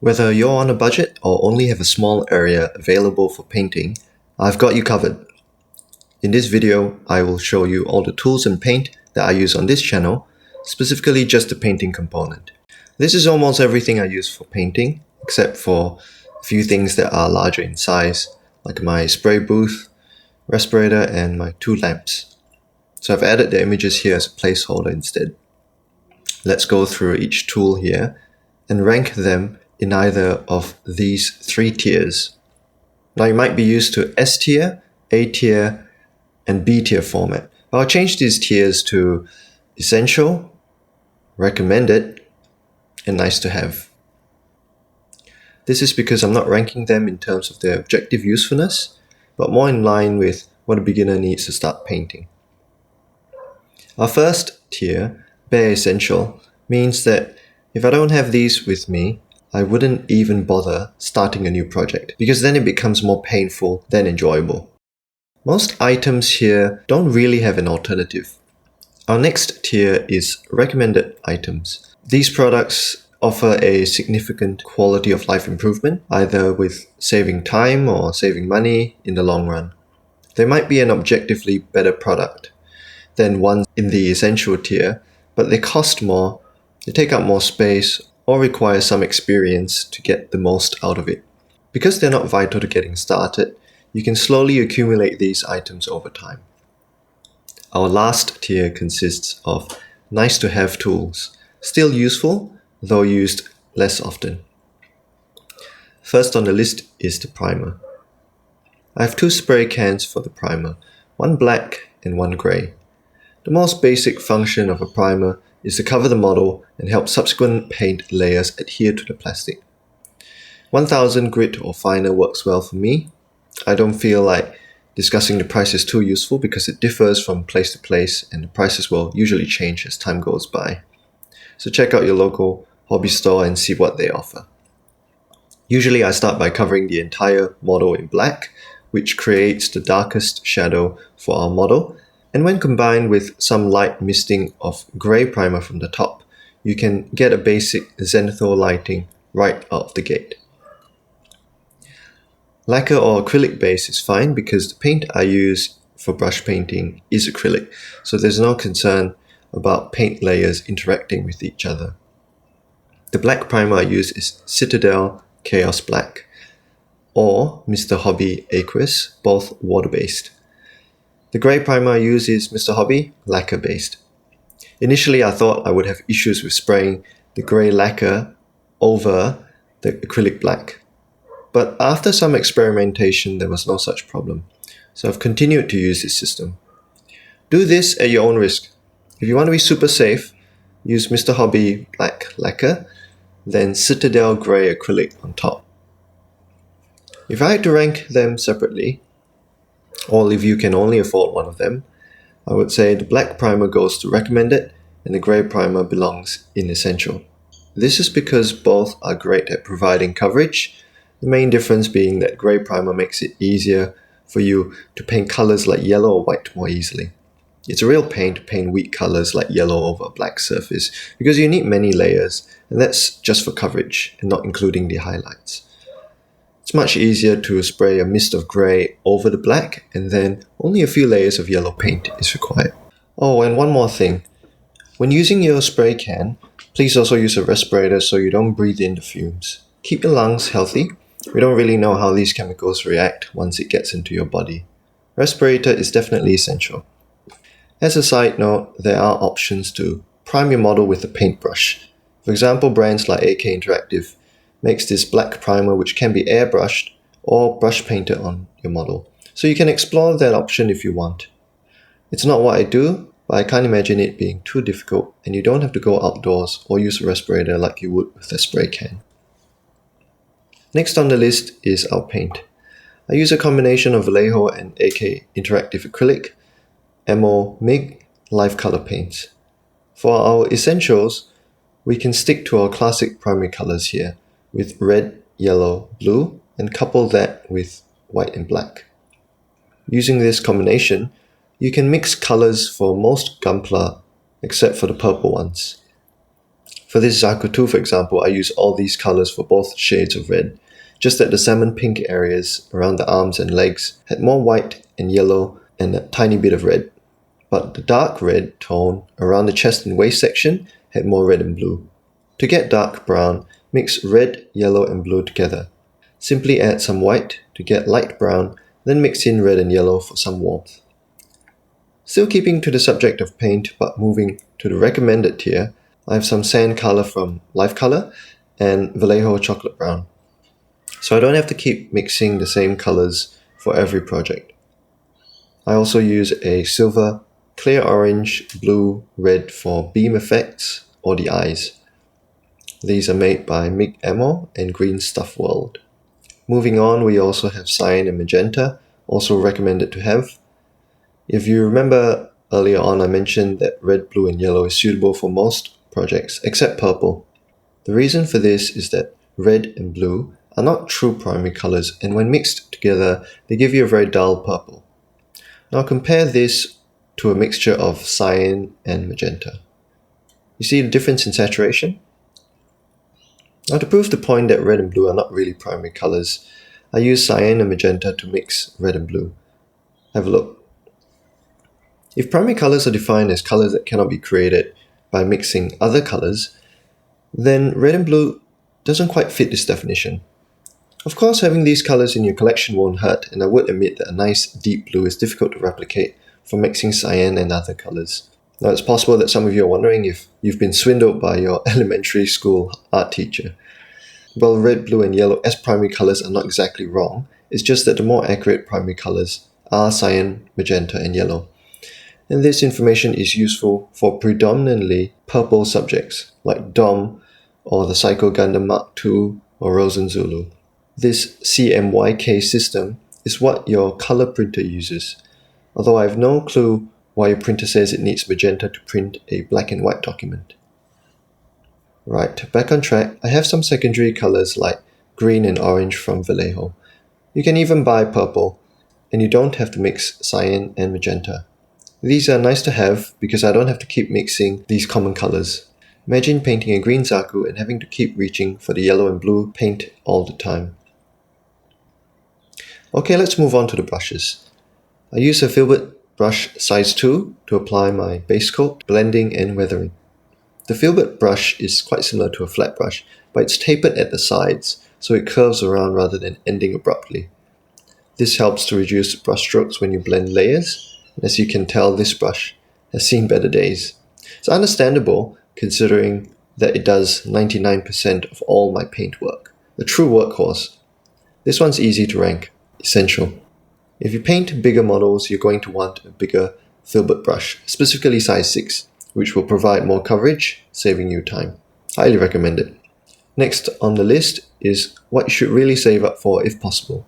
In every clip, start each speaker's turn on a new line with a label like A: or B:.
A: Whether you're on a budget or only have a small area available for painting, I've got you covered. In this video, I will show you all the tools and paint that I use on this channel, specifically just the painting component. This is almost everything I use for painting, except for a few things that are larger in size, like my spray booth, respirator, and my 2 lamps. So I've added the images here as a placeholder instead. Let's go through each tool here and rank them in either of these 3 tiers. Now you might be used to S tier, A tier, and B tier format. But I'll change these tiers to essential, recommended, and nice to have. This is because I'm not ranking them in terms of their objective usefulness, but more in line with what a beginner needs to start painting. Our first tier, bare essential, means that if I don't have these with me, I wouldn't even bother starting a new project, because then it becomes more painful than enjoyable. Most items here don't really have an alternative. Our next tier is recommended items. These products offer a significant quality of life improvement, either with saving time or saving money in the long run. They might be an objectively better product than ones in the essential tier, but they cost more, they take up more space, or require some experience to get the most out of it. Because they're not vital to getting started, you can slowly accumulate these items over time. Our last tier consists of nice-to-have tools, still useful, though used less often. First on the list is the primer. I have 2 spray cans for the primer, one black and one grey. The most basic function of a primer is to cover the model and help subsequent paint layers adhere to the plastic. 1000 grit or finer works well for me. I don't feel like discussing the price is too useful because it differs from place to place and the prices will usually change as time goes by. So check out your local hobby store and see what they offer. Usually I start by covering the entire model in black, which creates the darkest shadow for our model. And when combined with some light misting of grey primer from the top, you can get a basic zenithal lighting right out of the gate. Lacquer or acrylic base is fine because the paint I use for brush painting is acrylic, so there's no concern about paint layers interacting with each other. The black primer I use is Citadel Chaos Black or Mr. Hobby Aqueous, both water-based. The grey primer I use is Mr. Hobby lacquer based. Initially I thought I would have issues with spraying the grey lacquer over the acrylic black, but after some experimentation there was no such problem, so I've continued to use this system. Do this at your own risk. If you want to be super safe, use Mr. Hobby black lacquer, then Citadel grey acrylic on top. If I had to rank them separately, or if you can only afford one of them, I would say the black primer goes to recommended and the grey primer belongs in essential. This is because both are great at providing coverage, the main difference being that grey primer makes it easier for you to paint colours like yellow or white more easily. It's a real pain to paint weak colours like yellow over a black surface because you need many layers, and that's just for coverage and not including the highlights. It's much easier to spray a mist of grey over the black and then only a few layers of yellow paint is required. Oh, and one more thing. When using your spray can, please also use a respirator so you don't breathe in the fumes. Keep your lungs healthy. We don't really know how these chemicals react once it gets into your body. Respirator is definitely essential. As a side note, there are options to prime your model with a paintbrush. For example, brands like AK Interactive makes this black primer which can be airbrushed or brush painted on your model. So you can explore that option if you want. It's not what I do, but I can't imagine it being too difficult and you don't have to go outdoors or use a respirator like you would with a spray can. Next on the list is our paint. I use a combination of Vallejo and AK Interactive Acrylic, MO MIG, Live Color paints. For our essentials, we can stick to our classic primary colors here, with red, yellow, blue, and couple that with white and black. Using this combination, you can mix colors for most gunpla except for the purple ones. For this Zaku 2, for example, I use all these colors for both shades of red, just that the salmon pink areas around the arms and legs had more white and yellow and a tiny bit of red, but the dark red tone around the chest and waist section had more red and blue. To get dark brown, mix red, yellow and blue together. Simply add some white to get light brown, then mix in red and yellow for some warmth. Still keeping to the subject of paint but moving to the recommended tier, I have some sand color from Life Color and Vallejo chocolate brown. So I don't have to keep mixing the same colors for every project. I also use a silver, clear orange, blue, red for beam effects or the eyes. These are made by Mig Ammo and greenstuffworld. Moving on, we also have cyan and magenta, also recommended to have. If you remember earlier on, I mentioned that red, blue and yellow is suitable for most projects, except purple. The reason for this is that red and blue are not true primary colors, and when mixed together, they give you a very dull purple. Now compare this to a mixture of cyan and magenta. You see the difference in saturation? Now to prove the point that red and blue are not really primary colors, I use cyan and magenta to mix red and blue. Have a look. If primary colors are defined as colors that cannot be created by mixing other colors, then red and blue doesn't quite fit this definition. Of course, having these colors in your collection won't hurt, and I would admit that a nice deep blue is difficult to replicate from mixing cyan and other colors. Now, it's possible that some of you are wondering if you've been swindled by your elementary school art teacher. Well, red, blue and yellow as primary colors are not exactly wrong, it's just that the more accurate primary colors are cyan, magenta and yellow. And this information is useful for predominantly purple subjects like Dom or the Psycho Gundam Mark II or Rosen Zulu. This CMYK system is what your color printer uses, although I have no clue why your printer says it needs magenta to print a black and white document. Right, back on track, I have some secondary colors like green and orange from Vallejo. You can even buy purple, and you don't have to mix cyan and magenta. These are nice to have because I don't have to keep mixing these common colors. Imagine painting a green Zaku and having to keep reaching for the yellow and blue paint all the time. Okay, let's move on to the brushes. I use a Filbert Brush size 2 to apply my base coat, blending and weathering. The Filbert brush is quite similar to a flat brush, but it's tapered at the sides, so it curves around rather than ending abruptly. This helps to reduce brush strokes when you blend layers. As you can tell, this brush has seen better days. It's understandable considering that it does 99% of all my paint work. A true workhorse. This one's easy to rank. Essential. If you paint bigger models, you're going to want a bigger Filbert brush, specifically size 6, which will provide more coverage, saving you time. Highly recommend it. Next on the list is what you should really save up for if possible.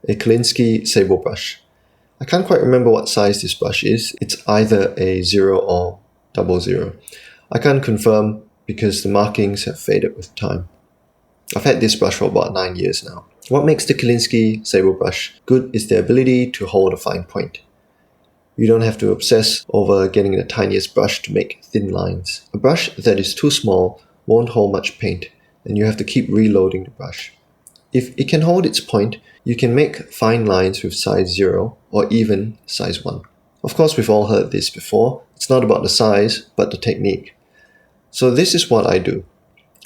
A: A Kolinski Sable Brush. I can't quite remember what size this brush is. It's either a 0 or 00. I can't confirm because the markings have faded with time. I've had this brush for about 9 years now. What makes the Kolinski Sable Brush good is the ability to hold a fine point. You don't have to obsess over getting the tiniest brush to make thin lines. A brush that is too small won't hold much paint, and you have to keep reloading the brush. If it can hold its point, you can make fine lines with size 0 or even size 1. Of course, we've all heard this before. It's not about the size, but the technique. So this is what I do.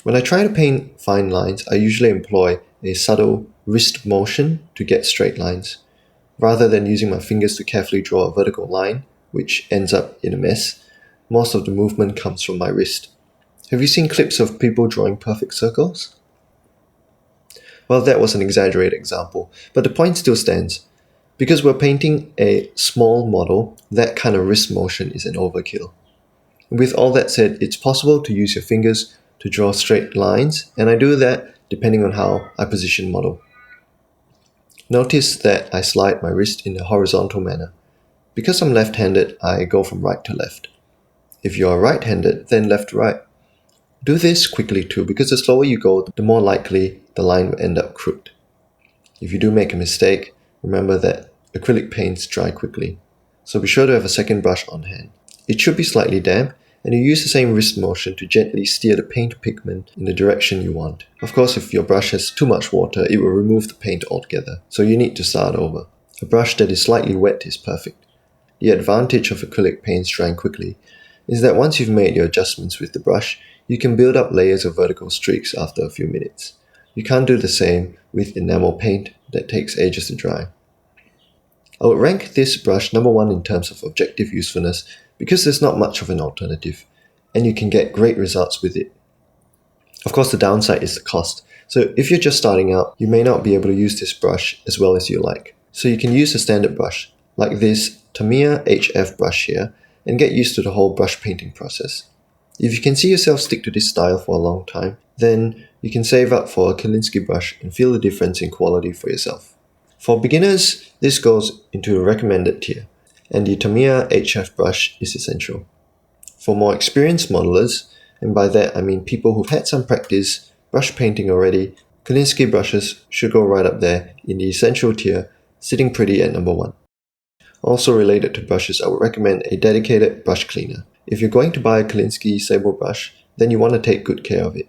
A: When I try to paint fine lines, I usually employ a subtle wrist motion to get straight lines. Rather than using my fingers to carefully draw a vertical line, which ends up in a mess, most of the movement comes from my wrist. Have you seen clips of people drawing perfect circles? Well, that was an exaggerated example, but the point still stands. Because we're painting a small model, that kind of wrist motion is an overkill. With all that said, it's possible to use your fingers to draw straight lines, and I do that depending on how I position model. Notice that I slide my wrist in a horizontal manner. Because I'm left-handed, I go from right to left. If you are right-handed, then left to right. Do this quickly too, because the slower you go, the more likely the line will end up crooked. If you do make a mistake, remember that acrylic paints dry quickly, so be sure to have a second brush on hand. It should be slightly damp, and you use the same wrist motion to gently steer the paint pigment in the direction you want. Of course, if your brush has too much water, it will remove the paint altogether, so you need to start over. A brush that is slightly wet is perfect. The advantage of acrylic paints drying quickly is that once you've made your adjustments with the brush, you can build up layers of vertical streaks after a few minutes. You can't do the same with enamel paint that takes ages to dry. I would rank this brush number 1 in terms of objective usefulness because there's not much of an alternative, and you can get great results with it. Of course, the downside is the cost, so if you're just starting out, you may not be able to use this brush as well as you like. So you can use a standard brush, like this Tamiya HF brush here, and get used to the whole brush painting process. If you can see yourself stick to this style for a long time, then you can save up for a Kolinski brush and feel the difference in quality for yourself. For beginners, this goes into a recommended tier, and the Tamiya HF brush is essential. For more experienced modelers, and by that I mean people who've had some practice brush painting already, Kolinski brushes should go right up there in the essential tier, sitting pretty at number 1. Also related to brushes, I would recommend a dedicated brush cleaner. If you're going to buy a Kolinski Sable Brush, then you want to take good care of it.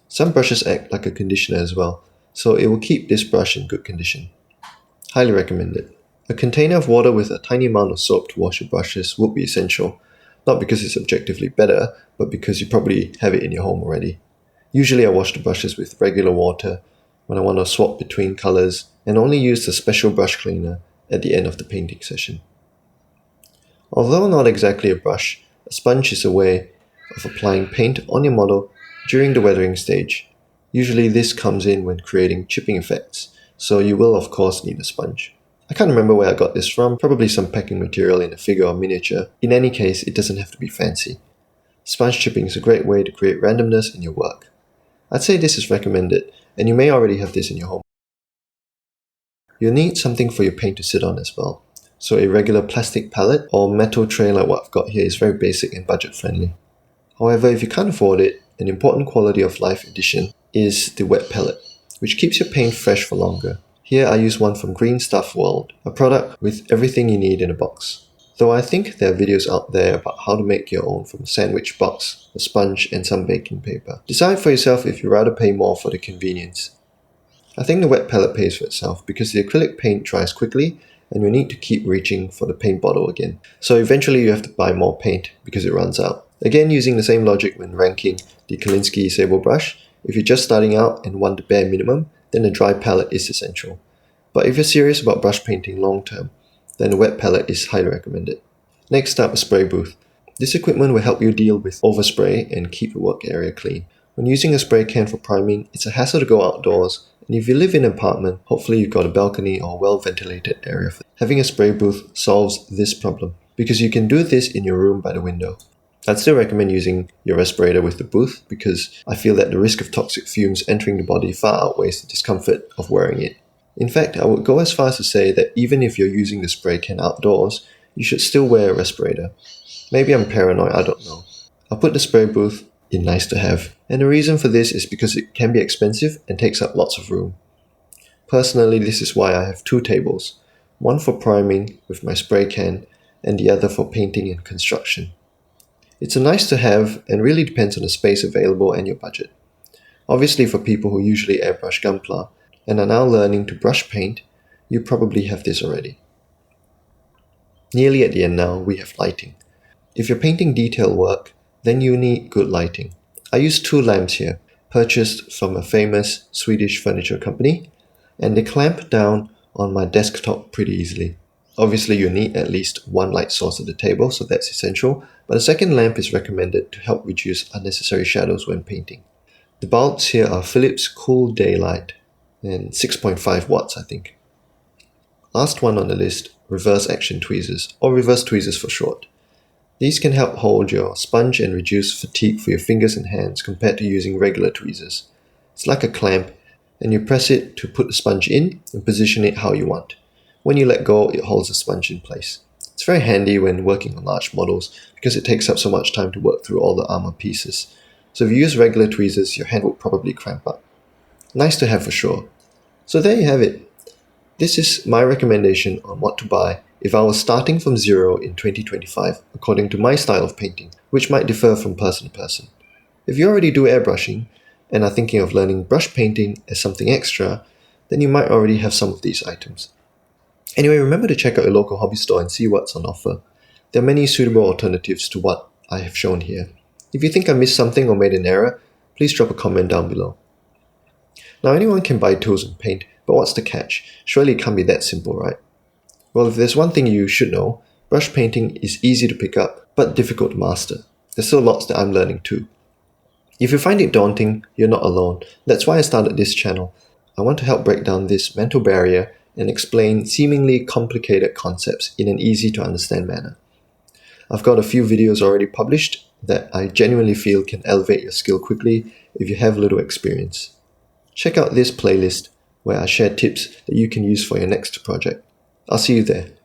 A: Some brushes act like a conditioner as well, so it will keep this brush in good condition. Highly recommended. A container of water with a tiny amount of soap to wash your brushes would be essential, not because it's objectively better, but because you probably have it in your home already. Usually I wash the brushes with regular water when I want to swap between colors and only use the special brush cleaner at the end of the painting session. Although not exactly a brush, a sponge is a way of applying paint on your model during the weathering stage. Usually this comes in when creating chipping effects, so you will of course need a sponge. I can't remember where I got this from, probably some packing material in a figure or miniature. In any case, it doesn't have to be fancy. Sponge chipping is a great way to create randomness in your work. I'd say this is recommended, and you may already have this in your home. You'll need something for your paint to sit on as well, so a regular plastic palette or metal tray like what I've got here is very basic and budget friendly. However, if you can't afford it, an important quality of life addition is the wet palette, which keeps your paint fresh for longer. Here I use one from Greenstuffworld, a product with everything you need in a box. Though I think there are videos out there about how to make your own from a sandwich box, a sponge and some baking paper. Decide for yourself if you'd rather pay more for the convenience. I think the wet palette pays for itself because the acrylic paint dries quickly and you need to keep reaching for the paint bottle again. So eventually you have to buy more paint because it runs out. Again, using the same logic when ranking the Kolinski Sable Brush, if you're just starting out and want the bare minimum, then a dry palette is essential. But if you're serious about brush painting long term, then a wet palette is highly recommended. Next up, a spray booth. This equipment will help you deal with overspray and keep your work area clean. When using a spray can for priming, it's a hassle to go outdoors, and if you live in an apartment, hopefully you've got a balcony or a well-ventilated area. Having a spray booth solves this problem, because you can do this in your room by the window. I'd still recommend using your respirator with the booth, because I feel that the risk of toxic fumes entering the body far outweighs the discomfort of wearing it. In fact, I would go as far as to say that even if you're using the spray can outdoors, you should still wear a respirator. Maybe I'm paranoid, I don't know. I'll put the spray booth in nice to have, and the reason for this is because it can be expensive and takes up lots of room. Personally, this is why I have 2 tables, one for priming with my spray can and the other for painting and construction. It's a nice to have and really depends on the space available and your budget. Obviously for people who usually airbrush gunpla and are now learning to brush paint, you probably have this already. Nearly at the end now, we have lighting. If you're painting detail work, then you need good lighting. I use 2 lamps here, purchased from a famous Swedish furniture company, and they clamp down on my desktop pretty easily. Obviously you need at least 1 light source at the table, so that's essential, but a second lamp is recommended to help reduce unnecessary shadows when painting. The bulbs here are Philips Cool Daylight, and 6.5 watts I think. Last one on the list, reverse action tweezers, or reverse tweezers for short. These can help hold your sponge and reduce fatigue for your fingers and hands compared to using regular tweezers. It's like a clamp, and you press it to put the sponge in and position it how you want. When you let go, it holds the sponge in place. It's very handy when working on large models because it takes up so much time to work through all the armor pieces. So if you use regular tweezers, your hand will probably cramp up. Nice to have for sure. So there you have it. This is my recommendation on what to buy if I was starting from zero in 2025 according to my style of painting, which might differ from person to person. If you already do airbrushing and are thinking of learning brush painting as something extra, then you might already have some of these items. Anyway, remember to check out your local hobby store and see what's on offer. There are many suitable alternatives to what I have shown here. If you think I missed something or made an error, please drop a comment down below. Now, anyone can buy tools and paint, but what's the catch? Surely it can't be that simple, right? Well, if there's one thing you should know, brush painting is easy to pick up, but difficult to master. There's still lots that I'm learning too. If you find it daunting, you're not alone. That's why I started this channel. I want to help break down this mental barrier and explain seemingly complicated concepts in an easy to understand manner. I've got a few videos already published that I genuinely feel can elevate your skill quickly if you have little experience. Check out this playlist where I share tips that you can use for your next project. I'll see you there.